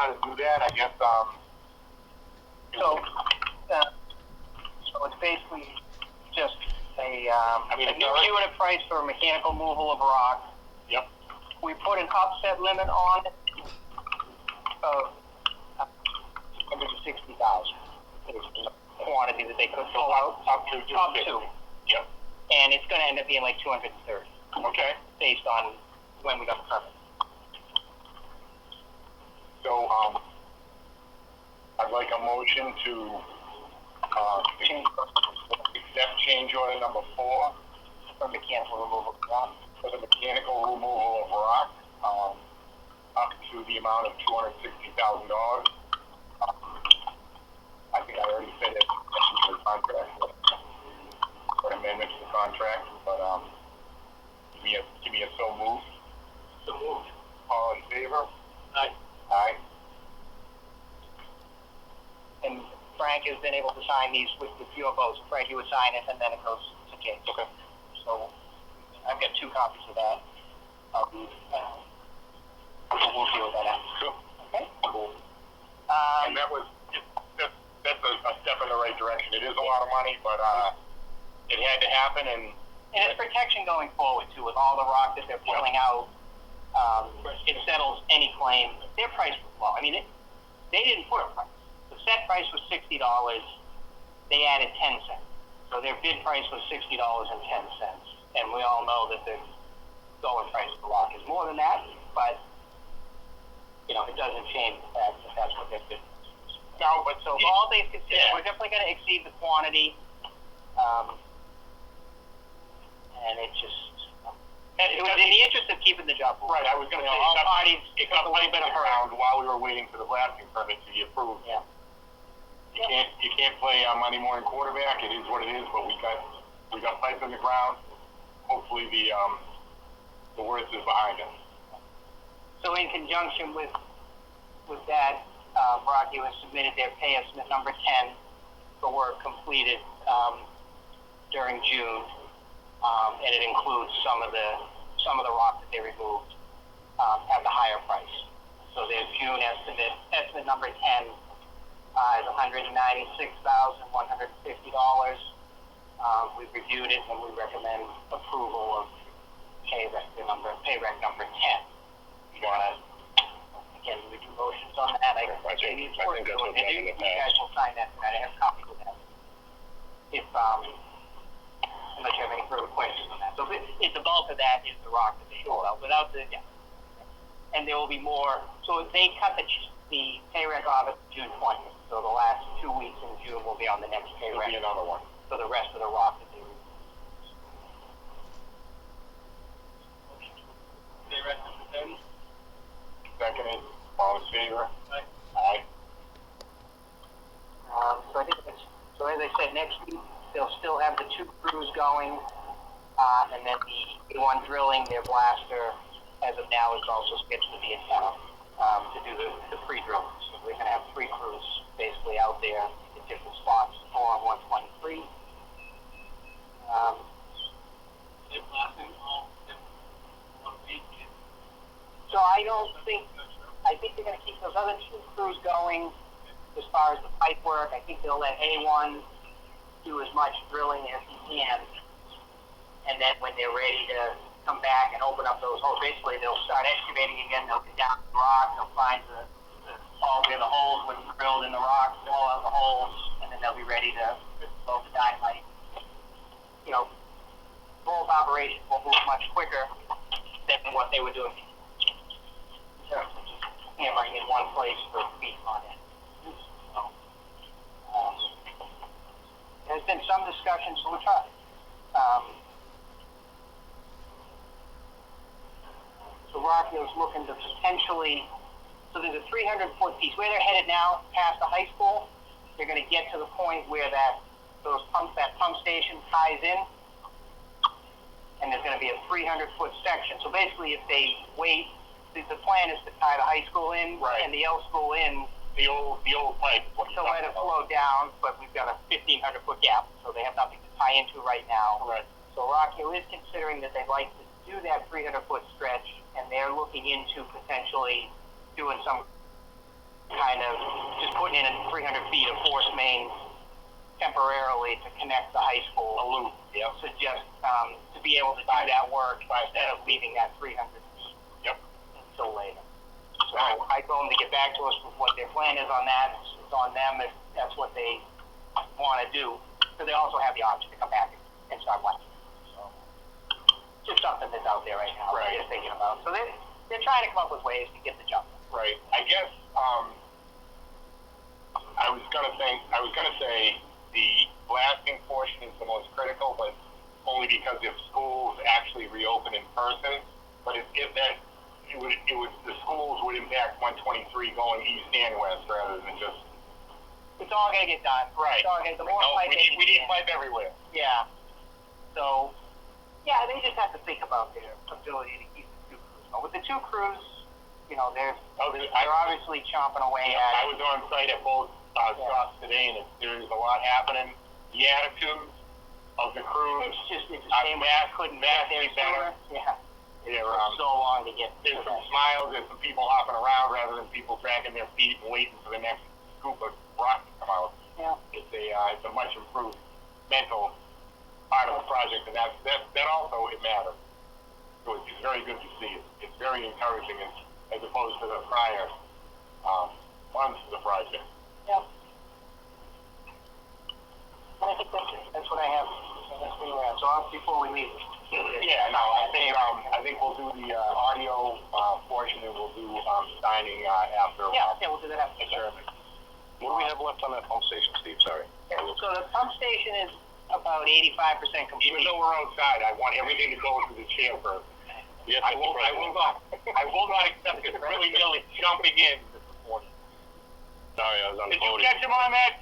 how to do that, I guess, So it's basically just a new unit price for mechanical removal of rock. Yep. We put an upset limit on it of 160,000. It's the quantity that they could pull out. Up to. Yep. And it's going to end up being like 230. Okay. Based on when we got the permit. So, I'd like a motion to, accept change order number 4 For mechanical removal of rock. for the mechanical removal of rock, up to the amount of $260,000. I think I already said it in the contract, or amendment to the contract, but, give me a so moved. So moved. All in favor? Aye. Aye. And Frank has been able to sign these with your votes. Frank, you would sign it, and then it goes to James. Okay. So I've got 2 copies of that. We'll deal with that after. Sure. Okay? Cool. And that's a step in the right direction. It is a lot of money, but it had to happen, and it's protection going forward, too, with all the rock that they're pulling out. It settles any claim. Their price was low. I mean, they didn't put a price. The set price was $60. They added 10 cents. So their bid price was $60.10. And we all know that the going price of the rock is more than that, but, it doesn't change the fact that that's what their bid price is. no, but So all things considered, we're definitely going to exceed the quantity. And it was in the interest of keeping the job moving. right. I was going to say all parties it got a little bit around while we were waiting for the blasting permit to be approved. Yeah. You can't play Monday morning quarterback. It is what it is. But we got pipes in the ground. Hopefully the worst is behind us. So in conjunction with that, Rocky has submitted their pay estimate number 10 for work completed during June, and it includes some of the rock that they removed at the higher price. So their June estimate number 10 is $196,150. We've reviewed it and we recommend approval of pay rec number 10. You want to, again, we do motions on that. I think that's what we're doing. And you guys will sign that tonight. I have copies of that. Unless you have any further questions on that. So the bulk of that is the rock that they pulled out. Without and there will be more. So they cut the pay rec off at June 20th. So the last 2 weeks in June will be on the next pay rec. There'll be another one. For the rest of the rock that they removed. Pay rec number 10. Seconded. All in favor? Aye. Aye. So I think so as I said, next week they'll still have the 2 crews going, and then the one drilling their blaster as of now is also scheduled to be in town to do the pre-drill. So we're going to have 3 crews basically out there in different spots along 123. So I think they're going to keep those other 2 crews going as far as the pipe work. I think they'll let A1 do as much drilling as he can. And then when they're ready to come back and open up those holes, basically they'll start excavating again. They'll get down the rock. They'll find all where the holes were drilled in the rock, blow out the holes, and then they'll be ready to blow the dynamite. Both operations will move much quicker than what they were doing in terms of just hammering in one place for feet on it. So, there's been some discussion, so we'll try. So Rocky was looking to potentially, so there's a 300-foot piece. Where they're headed now, past the high school, they're going to get to the point where that pump station ties in, and there's going to be a 300-foot section. So basically, if they wait, the plan is to tie the high school in and the L school in. The old pipe. To let it flow down, but we've got a 1,500-foot gap, so they have nothing to tie into right now. Right. So Rocky is considering that they'd like to do that 300-foot stretch, and they're looking into potentially doing some kind of just putting in 300 feet of force main temporarily to connect the high school. A loop. Yep. So just to be able to do that work instead of leaving that 300 feet. Yep. Until later. So I told them to get back to us with what their plan is on that. It's on them if that's what they want to do. So they also have the option to come back and start watching. So just something that's out there right now. Right. They're thinking about. So they're trying to come up with ways to get the jump. Right. I guess I was gonna say the blasting portion is the most critical, but only because if schools actually reopen in person. But if that the schools would impact 123 going east and west rather than just. It's all gonna get done. Right. It's all gonna, the more pipe we need pipe everywhere. Yeah. So, yeah, they just have to think about their ability to keep the two crews. But with the two crews, you know, they're obviously chomping away at it. I was on site at both stops today, and there's a lot happening. The attitude of the crews. It's a shame we couldn't get there sooner. Yeah. They're so long to get. There's some smiles, there's some people hopping around rather than people dragging their feet and waiting for the next scoop of rock to come out. Yeah. It's a much improved mental part of the project, and that also it matters. So it's very good to see. It's very encouraging as opposed to the prior months of the project. Yeah. I think that's what I have. That's where we're at. So before we leave. Yeah, no, I think we'll do the audio portion, and we'll do signing after. Yeah, we'll do that after. Sure. What do we have left on that pump station, Steve? Sorry. Yeah, so the pump station is about 85% complete. Even though we're outside, I want everything to go through the chair first. Yes, I will not accept it willy-nilly jumping in this morning. Sorry, I was on the Did you podium. catch him on that,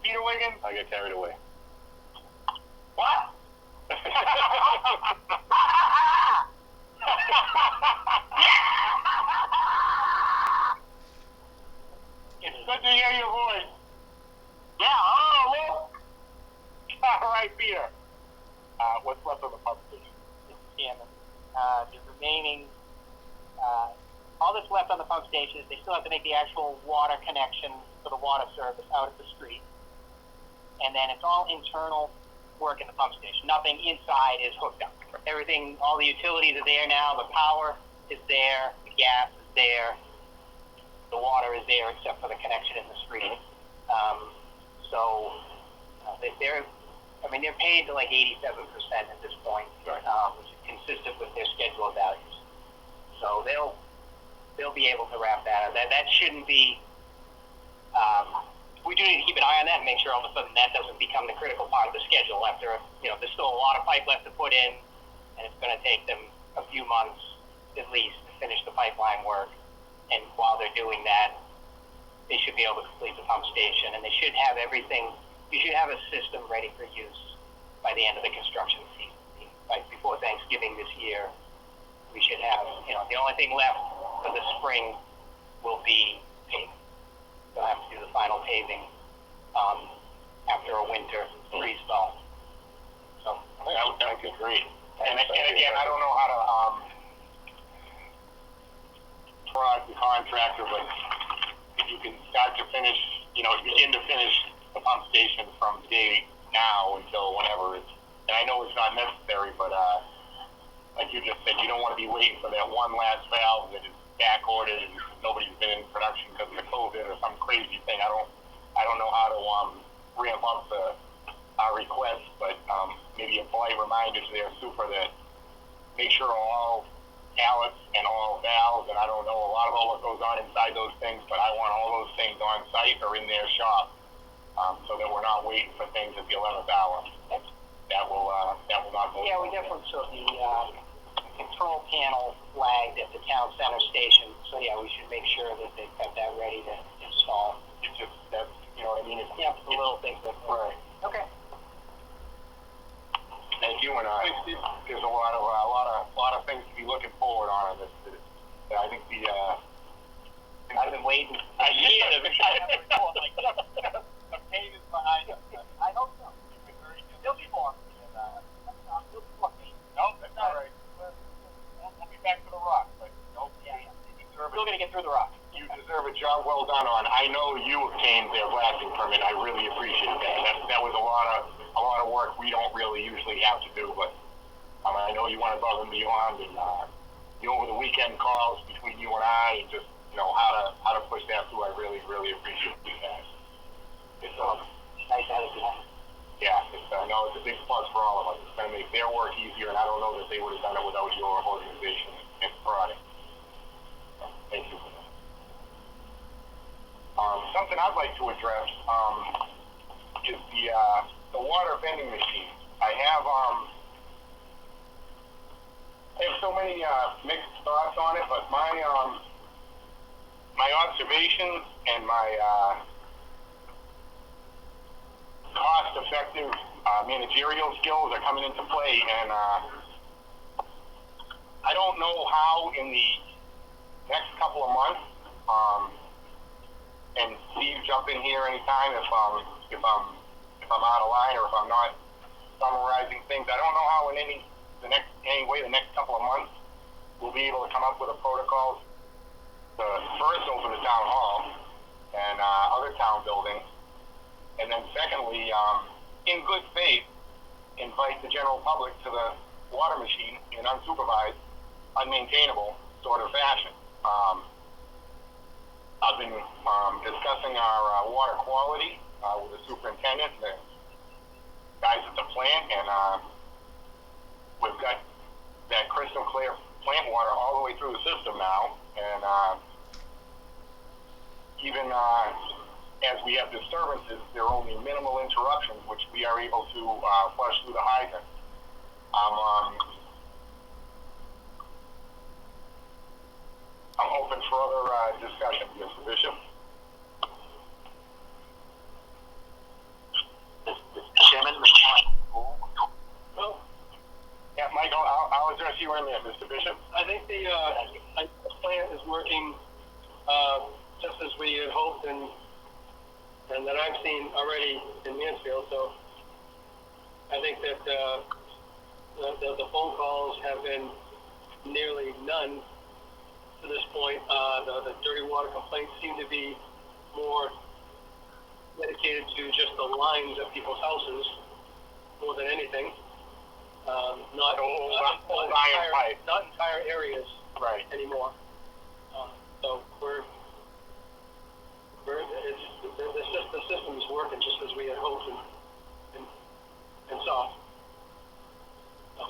Peter Wiggins? I got carried away. What? It's good to hear your voice. Yeah, look. All right, Peter. What's left on the pump station? The remaining, all that's left on the pump station is they still have to make the actual water connection for the water service out at the street. And then it's all internal work in the pump station. Nothing inside is hooked up. Everything, all the utilities are there now. The power is there. The gas is there. The water is there except for the connection in the street. They're paid to like 87% at this point, which is consistent with their schedule values. So they'll be able to wrap that up. That shouldn't be. We do need to keep an eye on that and make sure all of a sudden that doesn't become the critical part of the schedule after, there's still a lot of pipe left to put in, and it's going to take them a few months at least to finish the pipeline work. And while they're doing that, they should be able to complete the pump station, and they should have everything. You should have a system ready for use by the end of the construction season. Before Thanksgiving this year, we should have, the only thing left for the spring will be paving. They'll have to do the final paving after a winter freeze thaw. So that would be great. And again, I don't know how to prod the contractor, but if you can start to finish, begin to finish the pump station from day now until whenever it's. And I know it's not necessary, but like you just said, you don't want to be waiting for that one last valve that is back ordered and nobody's been in production because of the COVID or some crazy thing. I don't know how to ramp up our request, but maybe a polite reminder to their super that make sure all pallets and all valves, and I don't know a lot about what goes on inside those things, but I want all those things on site or in their shop so that we're not waiting for things at the 11th hour. That will not go. Yeah, we definitely saw the control panel flagged at the town center station. So yeah, we should make sure that they've got that ready to install. It's just that's what I mean. It's the little things that. Right. Okay. Thank you, and there's a lot of things to be looking forward on this. I think I've been waiting. The pain is behind us. I hope so. There'll be more. No, that's all right. We'll be back to the rock, but no. Yeah. Still gonna get through the rock. You deserve deserve a job well done on. I know you obtained their blasting permit. I really appreciate that. That was a lot of work we don't really usually have to do, but I know you went above and beyond, and over the weekend calls between you and I, and just how to push that through. I really appreciate that. It's Nice attitude. yeah, I know it's a big plus for all of us. It's going to make their work easier, and I don't know that they would have done it without your organization and product. So, thank you for that. Something I'd like to address is the water vending machine. I have so many mixed thoughts on it, but my observations and my cost-effective managerial skills are coming into play, and I don't know how in the next couple of months, and Steve, jump in here anytime if I'm out of line or if I'm not summarizing things. I don't know how in any way the next couple of months we'll be able to come up with a protocol to first open the town hall and other town buildings, and then secondly, in good faith, invite the general public to the water machine in unsupervised, unmaintainable sort of fashion. I've been discussing our water quality with the superintendent and the guys at the plant, and we've got that crystal clear plant water all the way through the system now, and even as we have disturbances, there are only minimal interruptions, which we are able to flush through the hydrant. I'm open for other discussion, Mr. Bishop. Mr. Chairman, Well, yeah, Mike, I'll address you in there, Mr. Bishop. I think the plant is working just as we had hoped and that I've seen already in Mansfield. So I think that the phone calls have been nearly none to this point. The dirty water complaints seem to be more dedicated to just the lines of people's houses more than anything. Not entire areas Right. anymore. So it's just the system is working just as we had hoped and saw. So.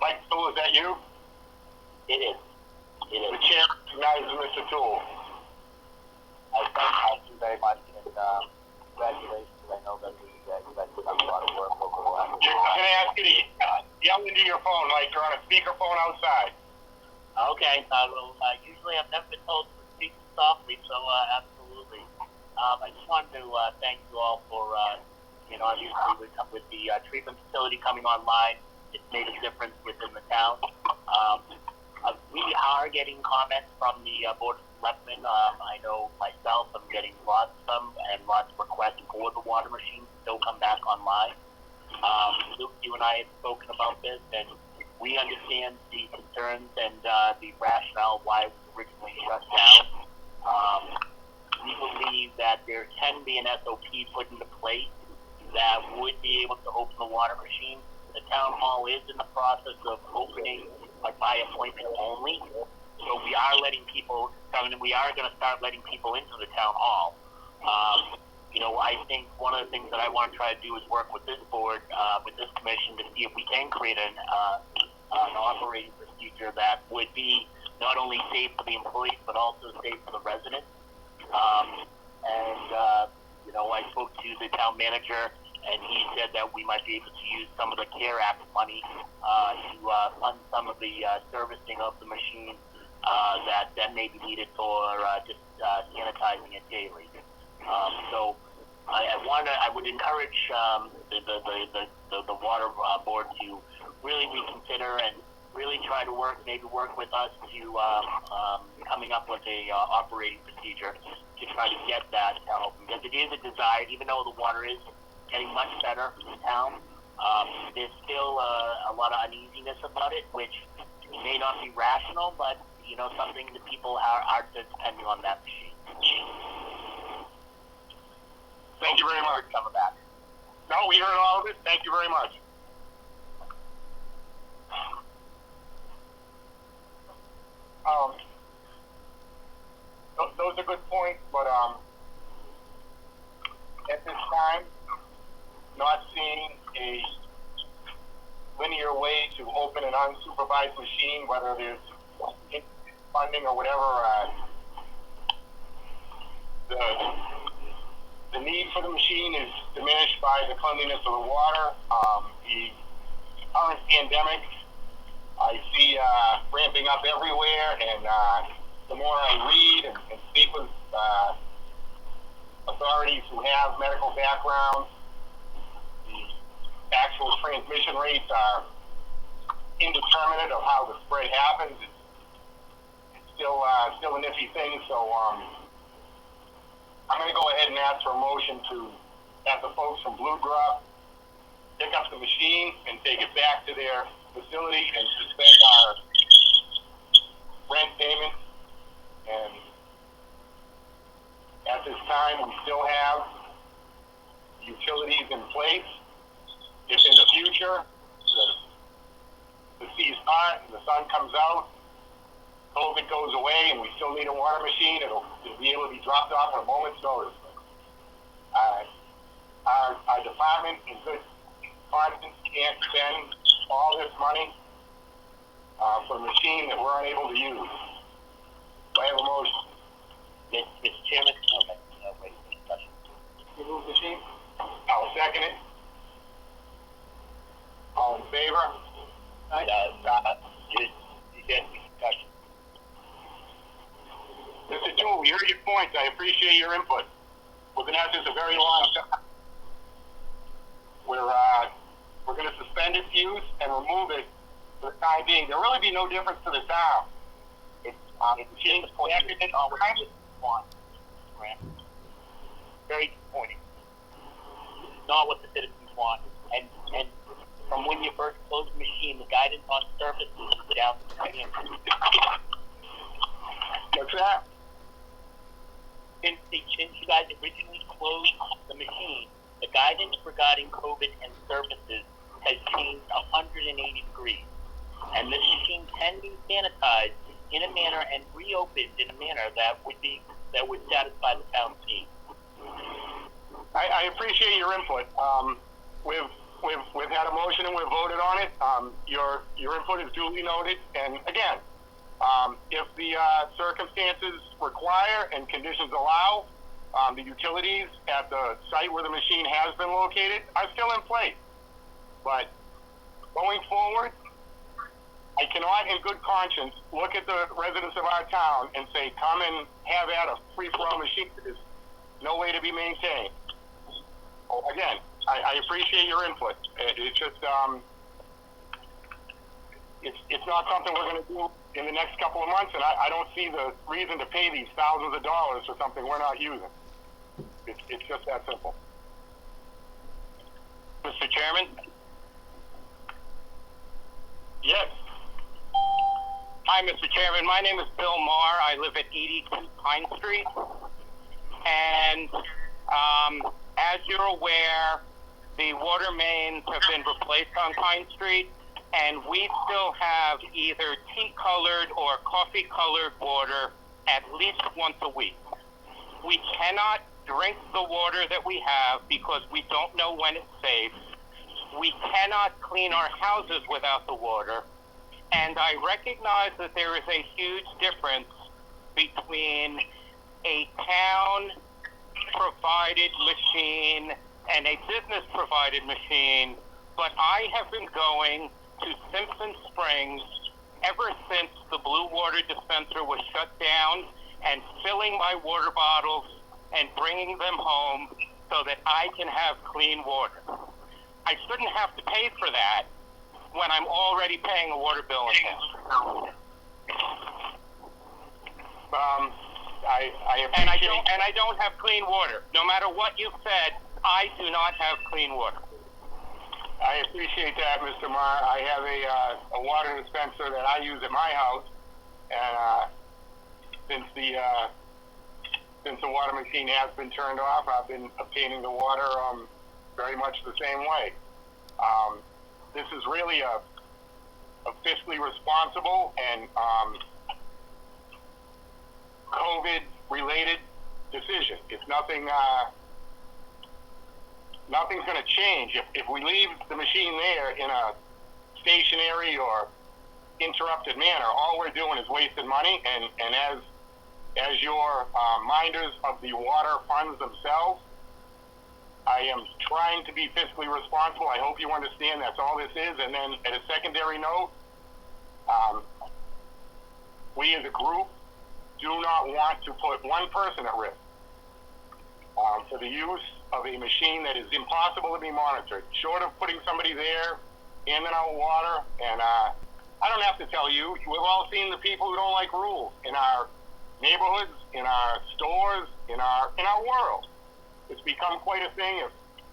Mike Tool, is that you? it is. The chair recognizes Mr. Tool. Thank you very much, and congratulations. I know that you guys have done a lot of work over the last I'm going to ask you to yell into your phone, Mike. You're on a speakerphone outside. Okay, usually I've never been told to speak softly, so absolutely. I just wanted to thank you all for, obviously with the treatment facility coming online, it's made a difference within the town. We are getting comments from the Board of Selectmen. I know myself, I'm getting lots of them and lots of requests for the water machine to still come back online. Luke, you and I have spoken about this, and we understand the concerns and the rationale why it was originally shut down. We believe that there can be an SOP put into place that would be able to open the water machine. The town hall is in the process of opening by appointment only. So we are letting people come in. We are going to start letting people into the town hall. I think one of the things that I want to try to do is work with this board, with this commission, to see if we can create an operating procedure that would be not only safe for the employees but also safe for the residents. I spoke to the town manager, and he said that we might be able to use some of the CARE Act money to fund some of the servicing of the machine that may be needed for just sanitizing it daily. So I would encourage the water board to really reconsider and really try to work with us to coming up with a operating procedure to try to get that help, because it is a desire. Even though the water is getting much better in town, There's still a lot of uneasiness about it, which may not be rational, but something that people are depending on that machine. Thank you very much. Coming back. No, we heard all of it. Thank you very much. Those are good points, but at this time, not seeing a linear way to open an unsupervised machine, whether there's funding or whatever, the need for the machine is diminished by the cleanliness of the water. The current pandemic, I see ramping up everywhere, and the more I read and speak with authorities who have medical backgrounds, the actual transmission rates are indeterminate of how the spread happens. It's still an iffy thing, so I'm going to go ahead and ask for a motion to have the folks from Blue Drop pick up the machine and take it back to their facility and suspend our rent payment. And at this time, we still have utilities in place. If in the future the seas part and the sun comes out, COVID goes away, and we still need a water machine, it'll be able to be dropped off at a moment's notice. Our department, in good conscience, can't spend all this money for a machine that we're unable to use. Do I have a motion? Mr. Chairman, wait, discussion. You move the machine? I'll second it. All in favor? You get discussion. Mr. Toole, we heard your points. I appreciate your input. We've been at this a very long time. We're going to suspend its use and remove it for the time being. There'll really be no difference to the town. It's Change disappointing. All what the citizens want. Grant. Very disappointing. Not what the citizens want. And from when you first closed the machine, the guidance on surfaces is down to 20 inches. What's that? Since you guys originally closed the machine, the guidance regarding COVID and surfaces has changed 180 degrees. And this machine can be sanitized in a manner and reopened in a manner that would satisfy the town's needs. I appreciate your input. We've had a motion and we've voted on it. Your input is duly noted. And again, if the circumstances require and conditions allow, the utilities at the site where the machine has been located are still in place. But going forward, I cannot in good conscience look at the residents of our town and say, come and have at a free-for-all machine. There's no way to be maintained. Again, I appreciate your input. It's just, it's not something we're going to do in the next couple of months, and I don't see the reason to pay these thousands of dollars for something we're not using. It's just that simple. Mr. Chairman? Yes. Hi, Mr. Chairman. My name is Bill Marr. I live at 82 Pine Street. And as you're aware, the water mains have been replaced on Pine Street, and we still have either tea-colored or coffee-colored water at least once a week. We cannot drink the water that we have because we don't know when it's safe. We cannot clean our houses without the water. And I recognize that there is a huge difference between a town-provided machine and a business-provided machine, but I have been going to Simpson Springs ever since the Blue Water dispenser was shut down and filling my water bottles and bringing them home so that I can have clean water. I shouldn't have to pay for that when I'm already paying a water bill in town. I appreciate... And I don't have clean water. No matter what you've said, I do not have clean water. I appreciate that, Mr. Marr. I have a water dispenser that I use at my house, and since the water machine has been turned off, I've been obtaining the water very much the same way. This is really a fiscally responsible and COVID-related decision. It's nothing. Nothing's going to change if we leave the machine there in a stationary or interrupted manner. All we're doing is wasting money, and as your minders of the water funds themselves, I am trying to be fiscally responsible. I hope you understand that's all this is. And then at a secondary note, we as a group do not want to put one person at risk for the use of a machine that is impossible to be monitored, short of putting somebody there, in and out water. And I don't have to tell you, we've all seen the people who don't like rules in our neighborhoods, in our stores, in our world. It's become quite a thing. If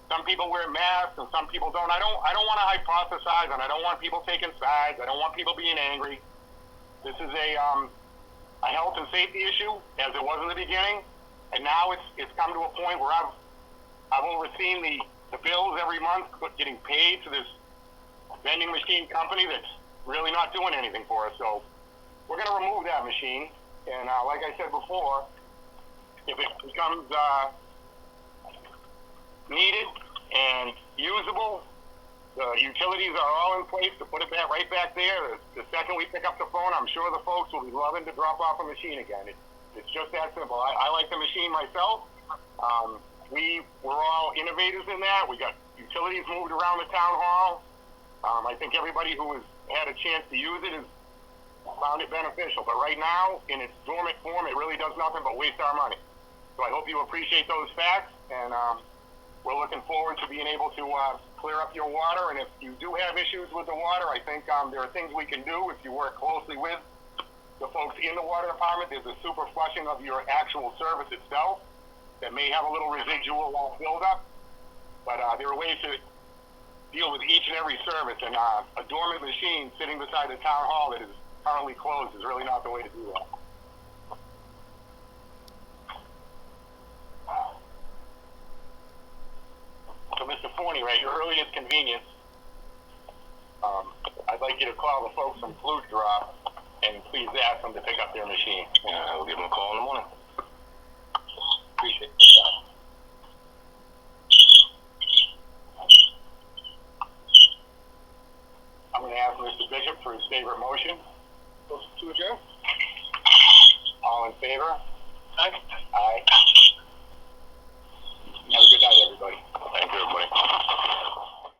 some people wear masks and some people don't, I don't want to hypothesize, and I don't want people taking sides. I don't want people being angry. This is a health and safety issue, as it was in the beginning, and now it's come to a point where I've overseen the bills every month getting paid to this vending machine company that's really not doing anything for us. So we're going to remove that machine. And like I said before, if it becomes needed and usable, the utilities are all in place to put it right back there. The second we pick up the phone, I'm sure the folks will be loving to drop off a machine again. It's just that simple. I like the machine myself. We were all innovators in that. We got utilities moved around the town hall. I think everybody who has had a chance to use it has found it beneficial. But right now, in its dormant form, it really does nothing but waste our money. So I hope you appreciate those facts, and we're looking forward to being able to clear up your water. And if you do have issues with the water, I think there are things we can do if you work closely with the folks in the water department. There's a super flushing of your actual service itself that may have a little residual buildup, but there are ways to deal with each and every service, and a dormant machine sitting beside the town hall that is currently closed is really not the way to do that. So, Mr. Forney, at your earliest convenience, I'd like you to call the folks from Flute Drop and please ask them to pick up their machine. Yeah, we'll give them a call in the morning. Appreciate your time. I'm going to ask Mr. Bishop for his favorite motion. Motion to adjourn? All in favor? Aye. Aye.